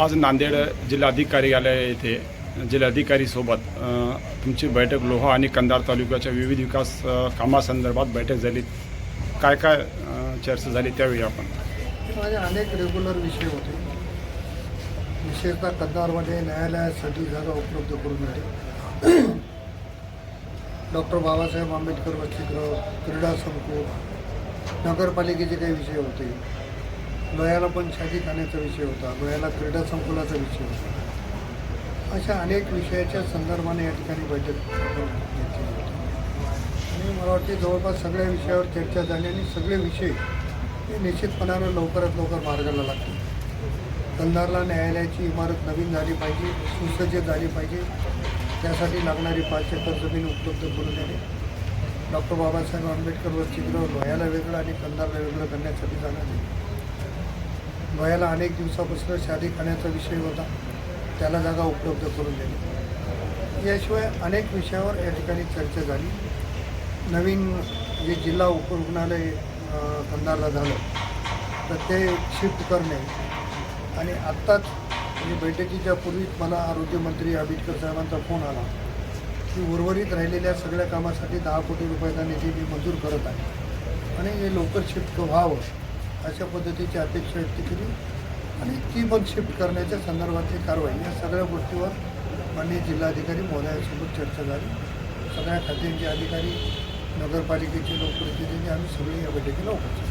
आज नांदेड जिल्हाधिकारी येथे जिल्हाधिकारीसोबत तुमची बैठक लोहा आणि कंधार तालुक्याच्या विविध विकास कामासंदर्भात बैठक झाली. काय काय चर्चा झाली त्यावेळी आपण? माझे अनेक रेग्युलर विषय होते. विशेषतः कंधारमध्ये न्यायालयासाठी जागा उपलब्ध करून मिळते. डॉक्टर बाबासाहेब आंबेडकर वसतिगृह, क्रीडा संकुल, नगरपालिकेचे काही विषय होते. लोह्याला पण शादीखान्याचा विषय होता, लोह्याला क्रीडा संकुलाचा विषय होता. अशा अनेक विषयाच्या संदर्भाने या ठिकाणी बैठक घेतली होती आणि मला वाटते जवळपास सगळ्या विषयावर चर्चा झाली आणि सगळे विषय हे निश्चितपणानं लवकरात लवकर मार्गाला लागतील. कंधारला न्यायालयाची इमारत नवीन झाली पाहिजे, सुसज्ज झाली पाहिजे. त्यासाठी लागणारी 5 एकर जमीन उपलब्ध करून देणे. डॉक्टर बाबासाहेब आंबेडकर वसतिगृह लोह्याला वेगळं आणि कंधारला वेगळं करण्यासाठी जागा दिली. लोह्याला अनेक दिवसापासून शादीखान्याचा विषय होता, त्याला जागा उपलब्ध करून देणे. याशिवाय अनेक विषयावर या ठिकाणी चर्चा झाली. नवीन जे जिल्हा उपरुग्णालय कंधारला झालं तर ते शिफ्ट करणे आणि आत्ताच म्हणजे बैठकीच्या पूर्वीच मला आरोग्यमंत्री आंबेडकर साहेबांचा फोन आला की उर्वरित राहिलेल्या सगळ्या कामासाठी 10 कोटी रुपयाचा निधी मी मंजूर करत आहे आणि हे लवकर शिफ्ट व्हावं अशा पद्धतीची अपेक्षा व्यक्त केली आणि ती पण शिफ्ट करण्याच्या संदर्भातली कारवाई या सगळ्या गोष्टीवर माननीय जिल्हाधिकारी महोदयांसोबत चर्चा झाली. सगळ्या खात्यांचे अधिकारी, नगरपालिकेचे लोकप्रतिनिधी आम्ही सगळे या बैठकीला उपस्थित.